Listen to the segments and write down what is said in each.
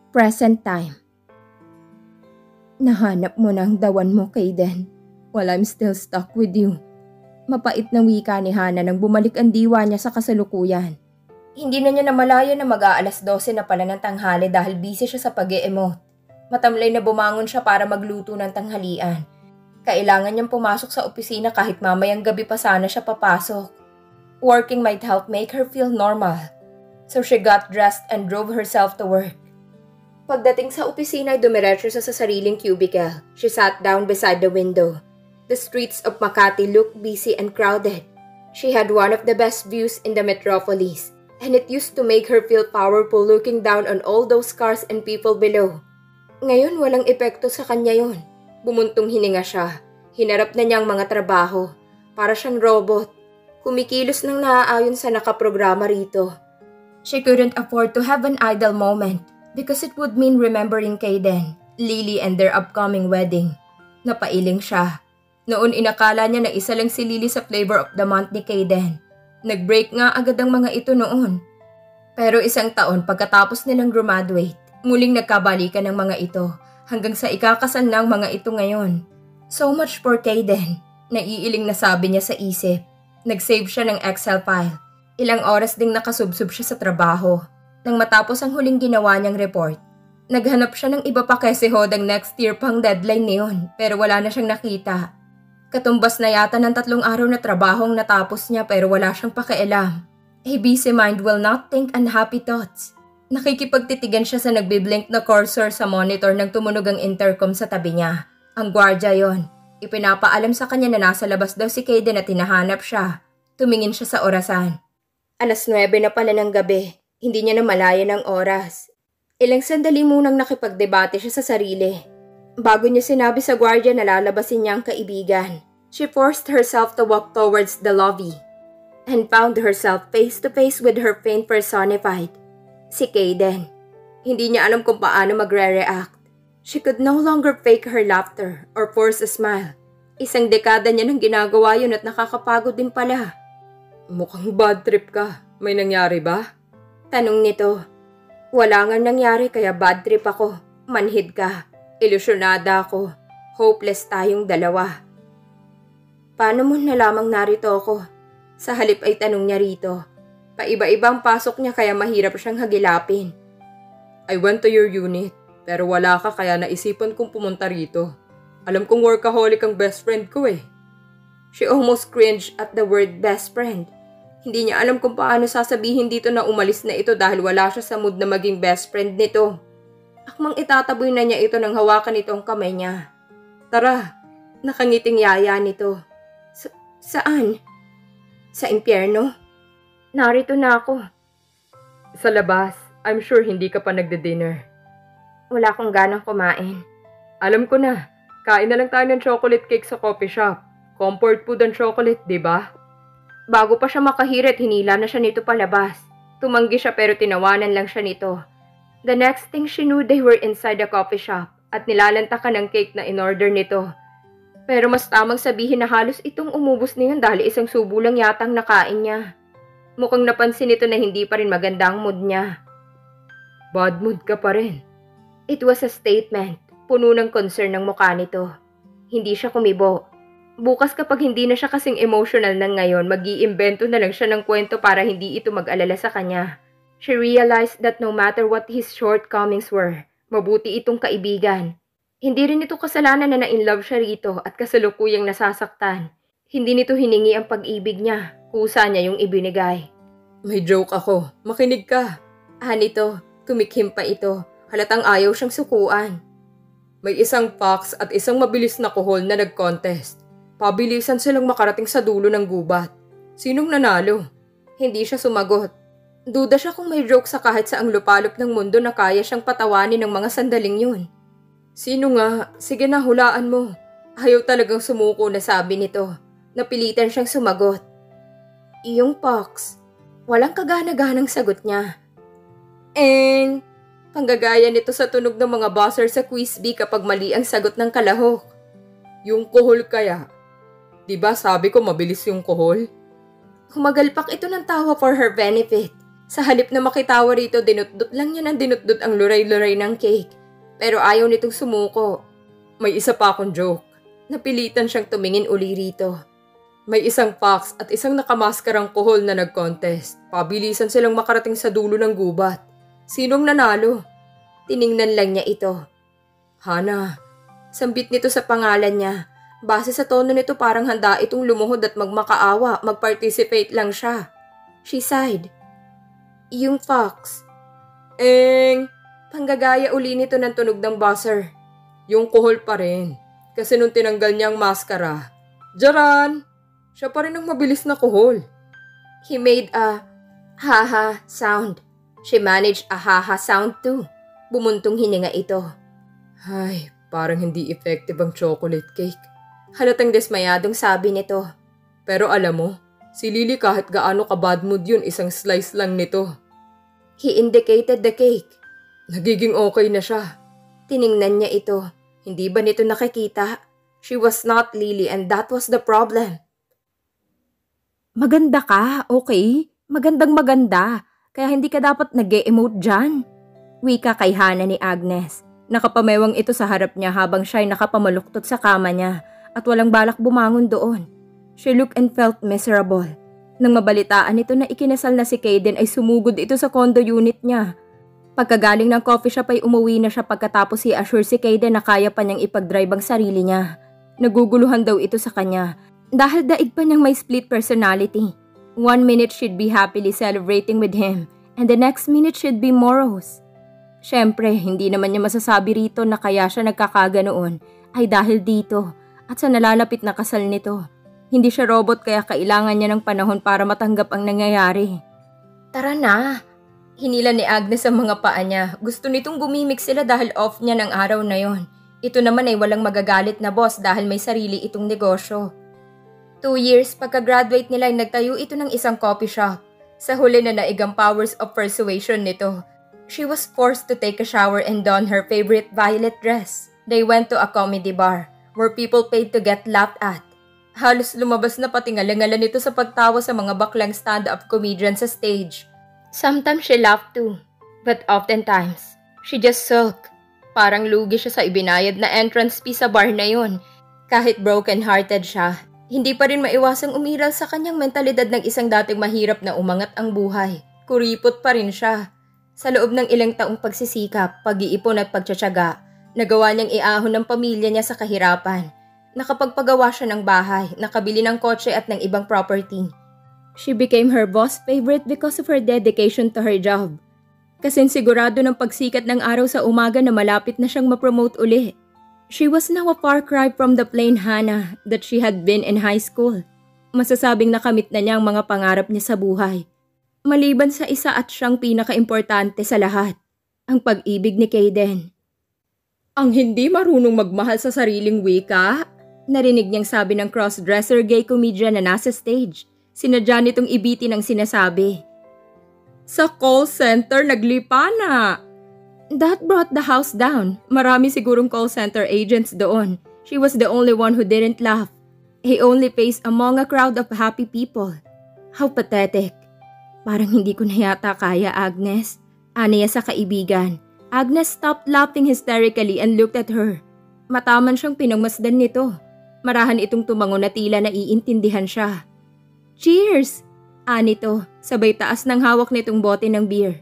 Present time. Nahanap mo na ang dawan mo, Kaden. While I'm still stuck with you. Mapait na wika ni Hana nang bumalik ang diwa niya sa kasalukuyan. Hindi na niya namalaya na mag-aalas 12 na pala ng tanghali dahil busy siya sa pag-e-emote. Matamlay na bumangon siya para magluto ng tanghalian. Kailangan niyang pumasok sa opisina kahit mamayang gabi pa sana siya papasok. Working might help make her feel normal. So she got dressed and drove herself to work. Pagdating sa opisina ay dumiretso siya sa sariling cubicle. She sat down beside the window. The streets of Makati looked busy and crowded. She had one of the best views in the metropolis, and it used to make her feel powerful looking down on all those cars and people below. Ngayon walang epekto sa kanya yon. Bumuntong hininga siya. Hinarap na niya ang mga trabaho. Para siyang robot. Kumikilos ng naaayon sa nakaprograma rito. She couldn't afford to have an idle moment because it would mean remembering Kaden, Lily and their upcoming wedding. Napailing siya. Noon inakala niya na isa lang si Lily sa flavor of the month ni Kaden. Nag-break nga agad ang mga ito noon. Pero isang taon pagkatapos nilang graduate, muling nagkabalikan ng mga ito hanggang sa ikakasal ng mga ito ngayon. So much for Kaden, naiiling na sabi niya sa isip. Nag-save siya ng Excel file. Ilang oras ding nakasubsob siya sa trabaho. Nang matapos ang huling ginawa niyang report, naghanap siya ng iba pa kasi hodang next year pang deadline niyon pero wala na siyang nakita. Katumbas na yata ng 3 araw na trabahong natapos niya pero wala siyang pakialam. A busy mind will not think unhappy thoughts. Nakikipagtitigan siya sa nagbiblink na cursor sa monitor nang tumunog ang intercom sa tabi niya. Ang gwardya yon. Ipinapaalam sa kanya na nasa labas daw si Kaden at hinahanap siya. Tumingin siya sa orasan. 9:00 na pala ng gabi. Hindi niya namalaya ng oras. Ilang sandali munang nakipagdebate siya sa sarili. Bago niya sinabi sa gwardya na lalabasin niya ang kaibigan, she forced herself to walk towards the lobby and found herself face to face with her pain personified. Si Kaden. Hindi niya alam kung paano magre-react. She could no longer fake her laughter or force a smile. Isang dekada niya nang ginagawa yun at nakakapagod din pala. Mukhang bad trip ka. May nangyari ba? Tanong nito. Wala nga nangyari kaya bad trip ako. Manhid ka. Ilusyonada ako. Hopeless tayong dalawa. Paano mo nalamang narito ako? Sa halip ay tanong niya rito. Paiba-ibang pasok niya kaya mahirap siyang hagilapin. I went to your unit, pero wala ka kaya naisipan kong pumunta rito. Alam kong workaholic ang best friend ko eh. She almost cringed at the word best friend. Hindi niya alam kung paano sasabihin dito na umalis na ito dahil wala siya sa mood na maging best friend nito. Akmang itataboy na niya ito nang hawakan nito ang kamay niya. Tara, nakangiting yaya nito. Saan? Sa impyerno? Narito na ako. Sa labas, I'm sure hindi ka pa nagde-dinner. Wala akong ganang kumain. Alam ko na, kain na lang tayo ng chocolate cake sa coffee shop. Comfort food and chocolate, di ba? Bago pa siya makahirit, hinila na siya nito palabas. Tumanggi siya pero tinawanan lang siya nito. The next thing she knew, they were inside the coffee shop at nilalantakan ng cake na in-order nito. Pero mas tamang sabihin na halos itong umubos na yun dahil isang subo lang yatang nakain niya. Mukhang napansin nito na hindi pa rin maganda ang mood niya. Bad mood ka pa rin. It was a statement. Puno ng concern ng mukha nito. Hindi siya kumibo. Bukas kapag hindi na siya kasing emotional ng ngayon, mag-iimbento na lang siya ng kwento para hindi ito mag-alala sa kanya. She realized that no matter what his shortcomings were, mabuti itong kaibigan. Hindi rin ito kasalanan na na-inlove siya rito at kasalukuyang nasasaktan. Hindi nito hiningi ang pag-ibig niya, kusa niya yung ibinigay. May joke ako, makinig ka. Nito, tumikhim pa ito, halatang ayaw siyang sukuan. May isang fox at isang mabilis na kuhol na nag-contest. Pabilisan silang makarating sa dulo ng gubat. Sinong nanalo? Hindi siya sumagot. Duda siya kung may joke sa kahit saang lupalop ng mundo na kaya siyang patawanin ng mga sandaling yun. Sino nga? Sige na, hulaan mo. Ayaw talagang sumuko na sabi nito. Napilitan siyang sumagot. Iyong fox. Walang kagana-ganang sagot niya. Panggagaya nito sa tunog ng mga buzzer sa quiz bee kapag mali ang sagot ng kalahok. Yung kuhol kaya? Diba sabi ko mabilis yung kuhol? Humagalpak ito ng tawa for her benefit. Sa halip na makitawa rito, dinutdut lang niya ng dinutdut ang luray-luray ng cake. Pero ayaw nitong sumuko. May isa pa akong joke. Napilitan siyang tumingin uli rito. May isang fox at isang nakamaskarang kuhol na nag-contest. Pabilisan silang makarating sa dulo ng gubat. Sinong nanalo? Tiningnan lang niya ito. Hana. Sambit nito sa pangalan niya. Base sa tono nito parang handa itong lumuhod at magmakaawa. Mag-participate lang siya. She sighed. Yung fox. Panggagaya uli nito ng tunog ng buzzer. Yung kuhol pa rin. Kasi nung tinanggal niya ang maskara. Jaran! Siya pa rin ang mabilis na kuhol. He made a ha-ha sound. She managed a ha-ha sound too. Bumuntong hininga ito. Ay, parang hindi effective ang chocolate cake. Halatang desmayadong sabi nito. Pero alam mo, si Lily kahit gaano ka bad mood yun, isang slice lang nito. He indicated the cake. Nagiging okay na siya. Tiningnan niya ito. Hindi ba nito nakikita? She was not Lily and that was the problem. Maganda ka, okay? Magandang maganda. Kaya hindi ka dapat nag-e-emote dyan. Wika kay Hana ni Agnes. Nakapamewang ito sa harap niya habang siya'y nakapamaluktot sa kama niya at walang balak bumangon doon. She looked and felt miserable. Nang mabalitaan ito na ikinasal na si Kaden ay sumugod ito sa condo unit niya. Pagkagaling ng coffee shop ay umuwi na siya pagkatapos i-assure si Kaden na kaya pa niyang ipag-drive ang sarili niya. Naguguluhan daw ito sa kanya dahil daig pa niyang may split personality. 1 minute she'd be happily celebrating with him and the next minute she'd be morose. Siyempre, hindi naman niya masasabi rito na kaya siya nagkakaganoon ay dahil dito at sa nalalapit na kasal nito. Hindi siya robot kaya kailangan niya ng panahon para matanggap ang nangyayari. Tara na! Hinila ni Agnes ang mga paa niya. Gusto nitong gumimik sila dahil off niya ng araw na yon. Ito naman ay walang magagalit na boss dahil may sarili itong negosyo. 2 years pagka-graduate nila ay nagtayo ito ng isang coffee shop. Sa huli na naigang powers of persuasion nito. She was forced to take a shower and don her favorite violet dress. They went to a comedy bar where people paid to get laughed at. Halos lumabas na pati ngalangalan nito sa pagtawa sa mga baklang stand-up comedian sa stage. Sometimes she laughed too, but oftentimes, she just sulked. Parang lugi siya sa ibinayad na entrance fee sa bar na yon. Kahit broken-hearted siya, hindi pa rin maiwasang umiral sa kanyang mentalidad ng isang dating mahirap na umangat ang buhay. Kuripot pa rin siya. Sa loob ng ilang taong pagsisikap, pag-iipon at pagtsatsaga, nagawa niyang iahon ng pamilya niya sa kahirapan. Nakapagpagawa siya ng bahay, nakabili ng kotse at ng ibang property. She became her boss favorite because of her dedication to her job. Kasi sigurado ng pagsikat ng araw sa umaga na malapit na siyang ma-promote uli. She was now a far cry from the plain Hana that she had been in high school. Masasabing nakamit na niya ang mga pangarap niya sa buhay. Maliban sa isa at siyang pinaka-importante sa lahat, ang pag-ibig ni Kaden. Ang hindi marunong magmahal sa sariling wika? Narinig niyang sabi ng cross-dresser gay comedian na nasa stage. Sinadya nitong ibitin ang sinasabi. Sa call center naglipa na! That brought the house down. Marami sigurong call center agents doon. She was the only one who didn't laugh. He only faced among a crowd of happy people. How pathetic. Parang hindi ko na yata kaya, Agnes. Aniya sa kaibigan. Agnes stopped laughing hysterically and looked at her. Mataman siyang pinagmasdan nito. Marahan itong tumango na tila naiintindihan siya. Cheers! Anito, sabay taas ng hawak nitong bote ng beer.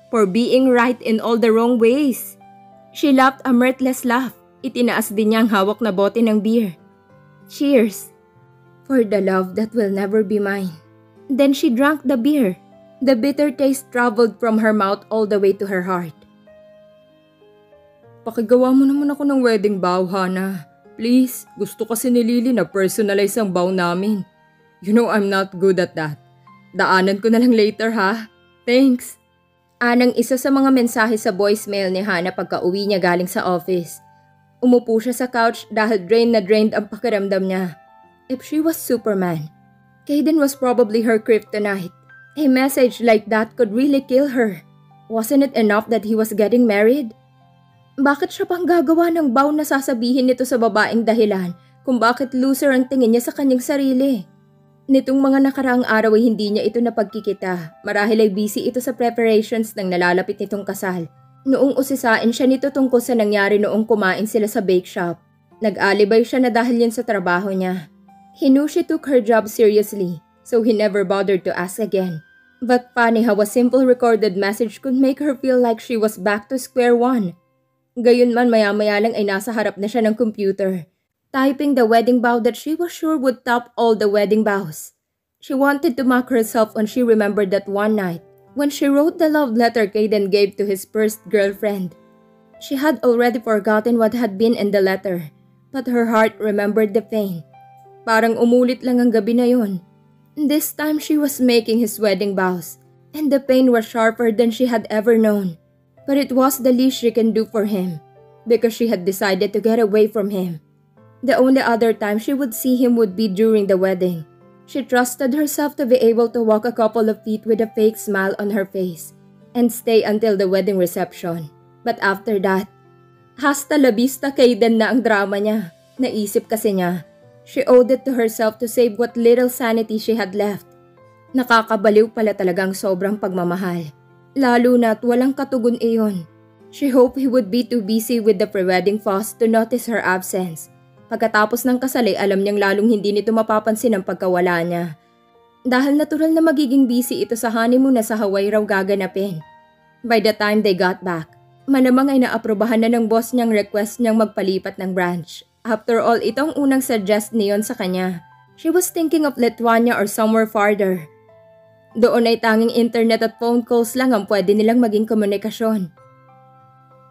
For being right in all the wrong ways. She laughed a mirthless laugh. Itinaas din niya ang hawak na bote ng beer. Cheers! For the love that will never be mine. Then she drank the beer. The bitter taste traveled from her mouth all the way to her heart. Pakigawa mo naman ako ng wedding bow, Hana. Please, gusto kasi ni Lily na personalize ang bow namin. You know I'm not good at that. Daanan ko na lang later, ha? Thanks. Anang isa sa mga mensahe sa voicemail ni Hana pagka-uwi niya galing sa office. Umupo siya sa couch dahil drained na drained ang pakiramdam niya. If she was Superman, Kaden was probably her kryptonite. A message like that could really kill her. Wasn't it enough that he was getting married? Bakit siya pang gagawa ng bow na sasabihin nito sa babaeng dahilan kung bakit loser ang tingin niya sa kanyang sarili? Nitong mga nakaraang araw ay hindi niya ito napagkikita. Marahil ay busy ito sa preparations ng nalalapit nitong kasal. Noong usisain siya nito tungkol sa nangyari noong kumain sila sa bake shop. Nag-alibay siya na dahil yan sa trabaho niya. He knew she took her job seriously, so he never bothered to ask again. But funny how a simple recorded message could make her feel like she was back to square one. Gayunman maya-maya lang ay nasa harap na siya ng computer, typing the wedding vow that she was sure would top all the wedding vows. She wanted to mock herself when she remembered that one night when she wrote the love letter Caden gave to his first girlfriend. She had already forgotten what had been in the letter, but her heart remembered the pain. Parang umulit lang ang gabi na yon. This time she was making his wedding vows, and the pain was sharper than she had ever known. But it was the least she can do for him, because she had decided to get away from him. The only other time she would see him would be during the wedding. She trusted herself to be able to walk a couple of feet with a fake smile on her face, and stay until the wedding reception. But after that, hasta la vista Caden na ang drama niya. Naisip kasi niya, she owed it to herself to save what little sanity she had left. Nakakabaliw pala talagang sobrang pagmamahal. Lalo na't walang katugon iyon. She hoped he would be too busy with the pre-wedding fuss to notice her absence. Pagkatapos ng kasal ay alam niyang lalong hindi nito mapapansin ang pagkawala niya. Dahil natural na magiging busy ito sa honeymoon na sa Hawaii raw gaganapin. By the time they got back, malamang ay naaprobahan na ng boss niyang request niyang magpalipat ng branch. After all, itong unang suggest niyon sa kanya. She was thinking of Lithuania or somewhere farther. Doon ay tanging internet at phone calls lang ang pwede nilang maging komunikasyon.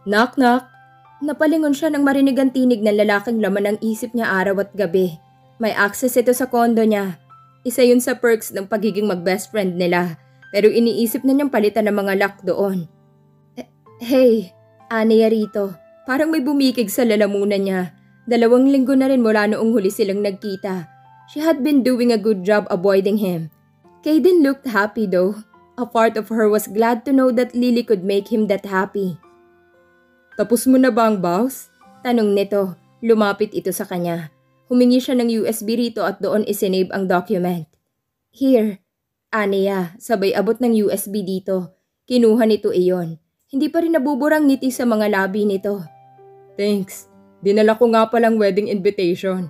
Knock knock. Napalingon siya nang marinig ang tinig ng lalaking laman ng isip niya araw at gabi. May access ito sa kondo niya. Isa yun sa perks ng pagiging mag-best friend nila. Pero iniisip na niyang palitan ng mga lock doon. Hey, Ania rito. Parang may bumikig sa lalamunan niya. 2 linggo na rin mula noong huli silang nagkita. She had been doing a good job avoiding him. Caden looked happy though. A part of her was glad to know that Lily could make him that happy. Tapos mo na ba ang vows? Tanong nito. Lumapit ito sa kanya. Humingi siya ng USB rito at doon isinave ang document. Here, Ania, sabay abot ng USB dito. Kinuha nito iyon. Hindi pa rin nabuburang ngiti sa mga labi nito. Thanks. Dinala ko nga palang wedding invitation.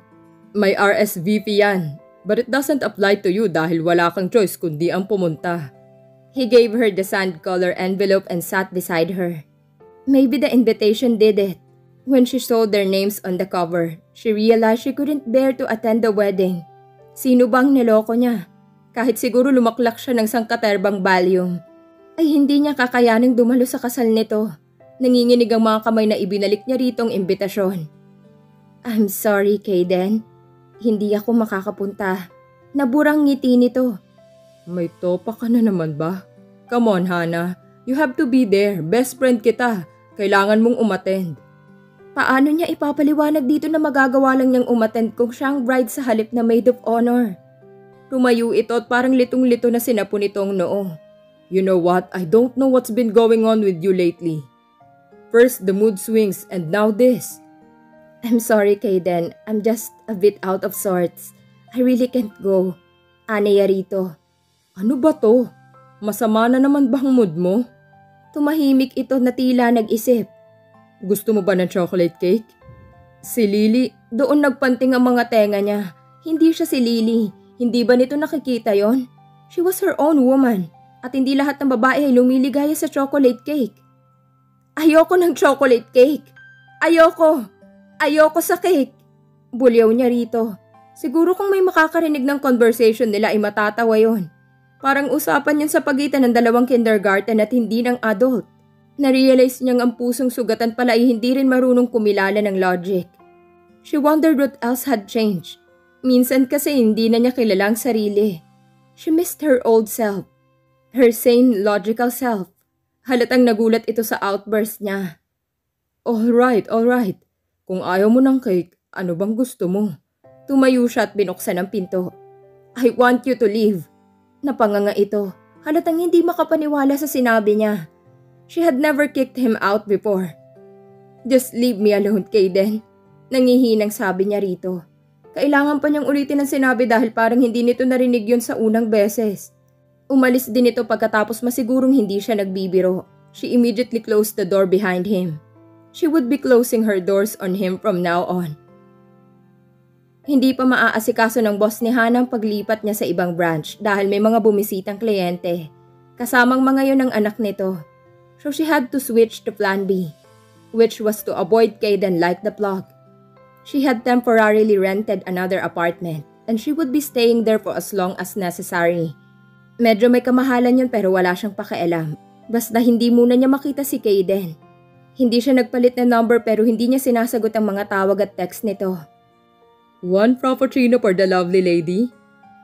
May RSVP yan. But it doesn't apply to you dahil wala kang choice kundi ang pumunta. He gave her the sand color envelope and sat beside her. Maybe the invitation did it. When she saw their names on the cover, she realized she couldn't bear to attend the wedding. Sino bang niloko niya? Kahit siguro lumaklak siya ng sangkaterbang Valium, ay hindi niya kakayaning dumalo sa kasal nito. Nanginginig ang mga kamay na ibinalik niya ritong imbitasyon. I'm sorry, Caden. Hindi ako makakapunta. Naburang ngiti nito. May topa ka na naman ba? Come on, Hannah. You have to be there. Best friend kita. Kailangan mong umattend. Paano niya ipapaliwanag dito na magagawa lang niyang umattend kung siyang bride sa halip na maid of honor? Tumayo ito at parang litong-lito na sinapo nitong noo. You know what? I don't know what's been going on with you lately. First the mood swings and now this. I'm sorry, Caden. I'm just a bit out of sorts. I really can't go. Ania rito. Ano ba to? Masama na naman bang mood mo? Tumahimik ito na tila nag-isip. Gusto mo ba ng chocolate cake? Si Lily, doon nagpanting ang mga tenga niya. Hindi siya si Lily. Hindi ba nito nakikita yon? She was her own woman. At hindi lahat ng babae ay lumiligaya sa chocolate cake. Ayoko ng chocolate cake. Ayoko. Ayoko sa cake. Bulyaw niya rito. Siguro kung may makakarinig ng conversation nila ay matatawa yon. Parang usapan yun sa pagitan ng 2 kindergarten at hindi ng adult. Narealize niyang ang pusong sugatan pala ay hindi rin marunong kumilala ng logic. She wondered what else had changed. Minsan kasi hindi na niya kilala ang sarili. She missed her old self. Her sane, logical self. Halatang nagulat ito sa outburst niya. Alright. Kung ayaw mo ng cake, ano bang gusto mo? Tumayo siya at binuksan ang pinto. I want you to leave. Napanganga ito. Halatang hindi makapaniwala sa sinabi niya. She had never kicked him out before. Just leave me alone, Caden. Nangihinang sabi niya rito. Kailangan pa niyang ulitin ang sinabi dahil parang hindi nito narinig yun sa unang beses. Umalis din ito pagkatapos masigurong hindi siya nagbibiro. She immediately closed the door behind him. She would be closing her doors on him from now on. Hindi pa maaasikaso ng boss ni Hana ang paglipat niya sa ibang branch dahil may mga bumisitang kliyente. Kasamang mga yon ang anak nito. So she had to switch to plan B, which was to avoid Kaden like the plug. She had temporarily rented another apartment and she would be staying there for as long as necessary. Medyo may kamahalan yun pero wala siyang pakialam. Basta hindi muna niya makita si Kaden. Hindi siya nagpalit ng number pero hindi niya sinasagot ang mga tawag at text nito. "One frappuccino for the lovely lady?"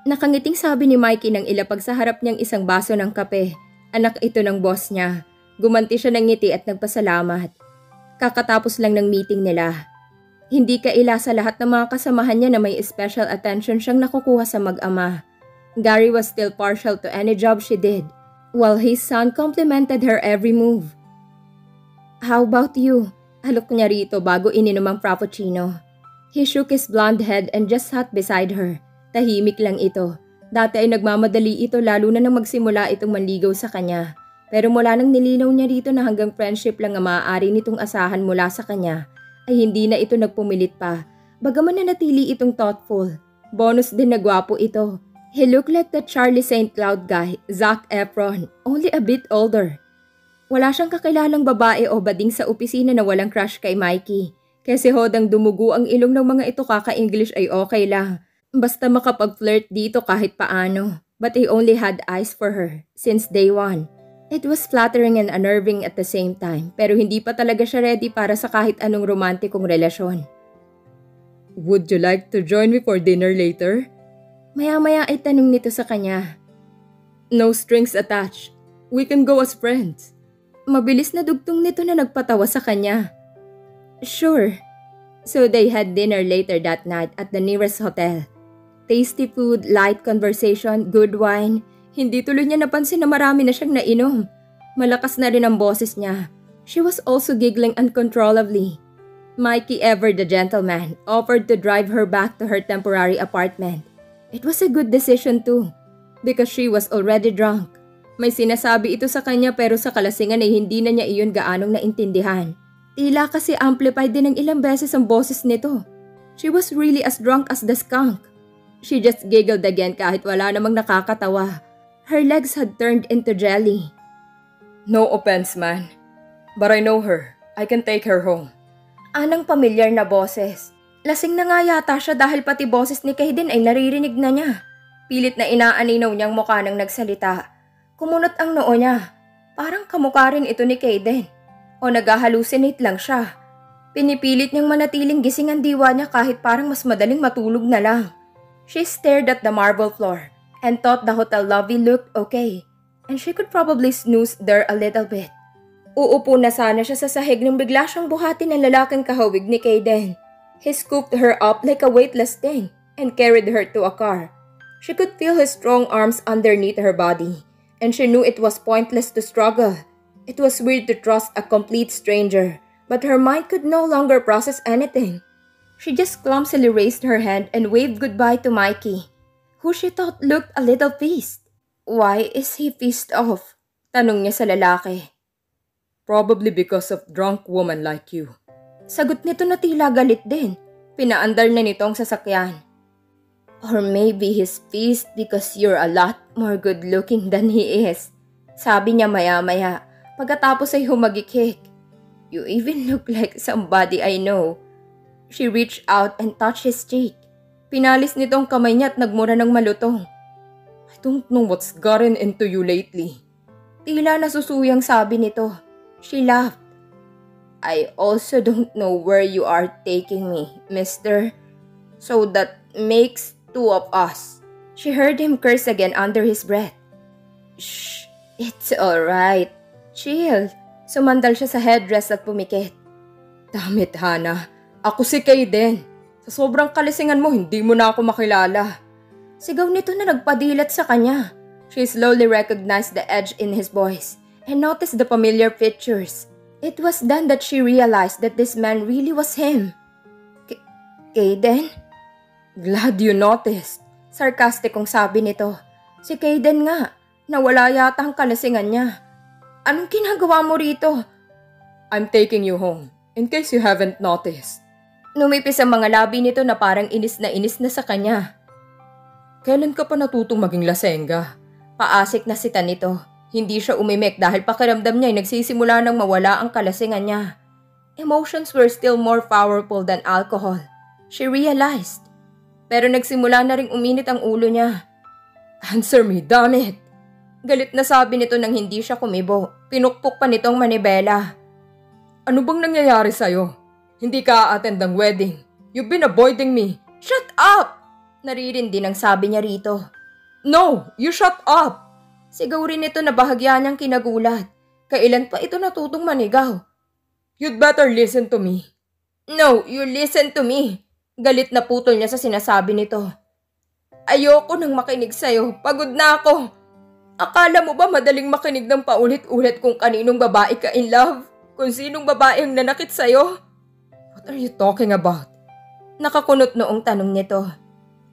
Nakangiting sabi ni Mikey nang ilapag sa harap niyang isang baso ng kape. Anak ito ng boss niya. Gumanti siya ng ngiti at nagpasalamat. Kakatapos lang ng meeting nila. Hindi kaila sa lahat ng mga kasamahan niya na may special attention siyang nakukuha sa mag-ama. Gary was still partial to any job she did, while his son complimented her every move. "How about you?" Alok niya rito bago ininom ang frappuccino. He shook his blonde head and just sat beside her. Tahimik lang ito. Dati ay nagmamadali ito lalo na nang magsimula itong manligaw sa kanya. Pero mula nang nilinaw niya rito na hanggang friendship lang ang maaari nitong asahan mula sa kanya, ay hindi na ito nagpumilit pa. Bagaman na natili itong thoughtful. Bonus din na gwapo ito. He looked like the Charlie St. Cloud guy, Zac Efron, only a bit older. Wala siyang kakilalang babae o bading sa opisina na walang crush kay Mikey. Kasi hodang dumugo ang ilong ng mga ito kaka-English ay okay lang. Basta makapag-flirt dito kahit paano. But he only had eyes for her, since day one. It was flattering and unnerving at the same time, pero hindi pa talaga siya ready para sa kahit anong romantikong relasyon. "Would you like to join me for dinner later?" Maya-maya ay tanong nito sa kanya. "No strings attached. We can go as friends." Mabilis na dugtong nito na nagpatawa sa kanya. "Sure." So they had dinner later that night at the nearest hotel. Tasty food, light conversation, good wine. Hindi tuloy niya napansin na marami na siyang nainom. Malakas na rin ang boses niya. She was also giggling uncontrollably. Mikey, ever the gentleman, offered to drive her back to her temporary apartment. It was a good decision too, because she was already drunk. May sinasabi ito sa kanya pero sa kalasingan ay hindi na niya iyon gaanong naintindihan. Tila kasi amplified din ng ilang beses ang boses nito. She was really as drunk as the skunk. She just giggled again kahit wala namang nakakatawa. Her legs had turned into jelly. "No offense, man. But I know her. I can take her home." Anang pamilyar na boses. Lasing na nga yata siya dahil pati boses ni Kaden ay naririnig na niya. Pilit na inaaninaw niyang mukha nang nagsalita. Kumunot ang noo niya. Parang kamukha rin ito ni Kaden. O nag-hallucinate lang siya. Pinipilit niyang manatiling gising ang diwa niya kahit parang mas madaling matulog na lang. She stared at the marble floor and thought the hotel lobby looked okay. And she could probably snooze there a little bit. Uupo na sana siya sa sahig nang bigla siyang buhatin ng lalaking kahawig ni Kaden. He scooped her up like a weightless thing and carried her to a car. She could feel his strong arms underneath her body, and she knew it was pointless to struggle. It was weird to trust a complete stranger, but her mind could no longer process anything. She just clumsily raised her hand and waved goodbye to Mikey, who she thought looked a little pissed. "Why is he pissed off?" tanong niya sa lalaki. "Probably because of drunk woman like you." Sagot nito na tila galit din. Pinaandar na nitong sasakyan. "Or maybe he's pissed because you're a lot more good looking than he is." Sabi niya maya-maya, pagkatapos ay humagikik. "You even look like somebody I know." She reached out and touched his cheek. Pinalis nitong kamay niya at nagmura ng malutong. "I don't know what's gotten into you lately." Tila nasusuyang sabi nito. She laughed. "I also don't know where you are taking me, mister. So that makes two of us." She heard him curse again under his breath. "Shh, it's alright. Chill." Sumandal siya sa headdress at pumikit. "Damit, Hana. Ako si Kaden. Sa sobrang kalisingan mo, hindi mo na ako makilala." Sigaw nito na nagpadilat sa kanya. She slowly recognized the edge in his voice and noticed the familiar features. It was then that she realized that this man really was him. Kaden? Glad you noticed. Sarkastikong sabi nito. Si Kaden nga. Nawala yata ang kalasingan niya. Anong ginagawa mo rito? I'm taking you home, in case you haven't noticed. Numipis ang mga labi nito na parang inis na sa kanya. Kailan ka pa natutong maging lasengga? Paasik na sita nito. Hindi siya umimik dahil pakiramdam niya ay nagsisimula nang mawala ang kalasingan niya. Emotions were still more powerful than alcohol. She realized. Pero nagsimula na ring uminit ang ulo niya. Answer me, damn it! Galit na sabi nito nang hindi siya kumibo. Pinukpok pa nitong manibela. Ano bang nangyayari sa'yo? Hindi ka a-attend ng wedding. You've been avoiding me. Shut up! Naririndi ang sabi niya rito. No! You shut up! Sigaw rin ito na bahagya niyang kinagulat. Kailan pa ito natutong manigaw? You'd better listen to me. No, you listen to me. Galit na putol niya sa sinasabi nito. Ayoko nang makinig sa'yo. Pagod na ako. Akala mo ba madaling makinig ng paulit-ulit kung kaninong babae ka in love? Kung sinong babae ang nanakit sa'yo? What are you talking about? Nakakunot noong tanong nito.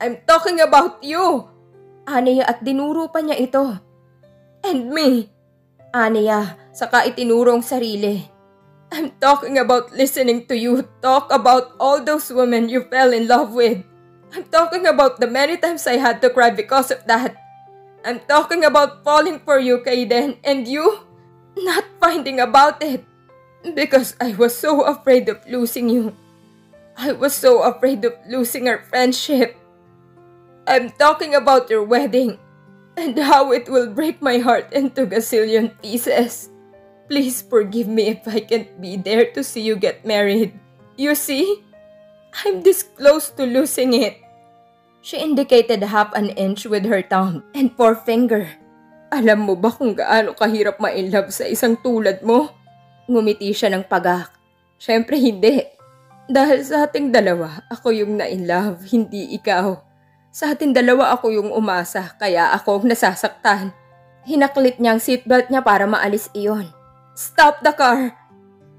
I'm talking about you! Aniya at dinuro pa niya ito. And me! Aniya, saka itinurong sarili. I'm talking about listening to you talk about all those women you fell in love with. I'm talking about the many times I had to cry because of that. I'm talking about falling for you, Kaden, and you not finding about it. Because I was so afraid of losing you. I was so afraid of losing our friendship. I'm talking about your wedding and how it will break my heart into gazillion pieces. Please forgive me if I can't be there to see you get married. You see, I'm this close to losing it. She indicated half an inch with her thumb and forefinger. Alam mo ba kung gaano kahirap ma-inlove sa isang tulad mo? Ngumiti siya ng pagak. Siyempre hindi. Dahil sa ating dalawa, ako yung na-inlove, hindi ikaw. Sa ating dalawa ako yung umasa, kaya ako nasasaktan. Hinaklit niya ang seatbelt niya para maalis iyon. Stop the car!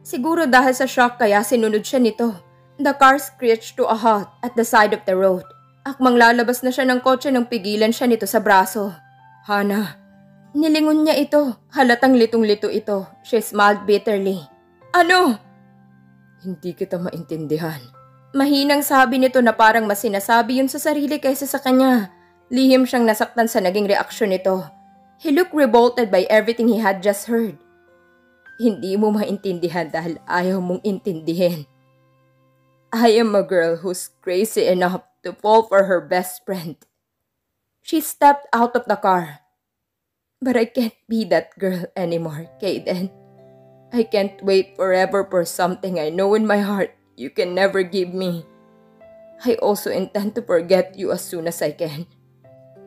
Siguro dahil sa shock kaya sinunod siya nito. The car screeched to a halt at the side of the road. Akmang lalabas na siya ng kotse nang pigilan siya nito sa braso. Hana. Nilingon niya ito. Halatang litong-lito ito. She smiled bitterly. Ano? Hindi kita maintindihan. Mahinang sabi nito na parang mas sinasabi yun sa sarili kaysa sa kanya. Lihim siyang nasaktan sa naging reaksyon nito. He looked revolted by everything he had just heard. Hindi mo maintindihan dahil ayaw mong intindihin. I am a girl who's crazy enough to fall for her best friend. She stepped out of the car. But I can't be that girl anymore, Kaden. I can't wait forever for something I know in my heart you can never give me. I also intend to forget you as soon as I can.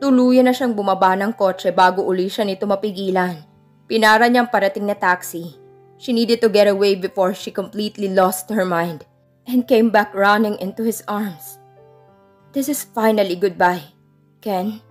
Tuluyan na siyang bumaba ng kotse bago uli siya nito mapigilan. Pinara niyang parating na taxi. She needed to get away before she completely lost her mind and came back running into his arms. This is finally goodbye, Ken.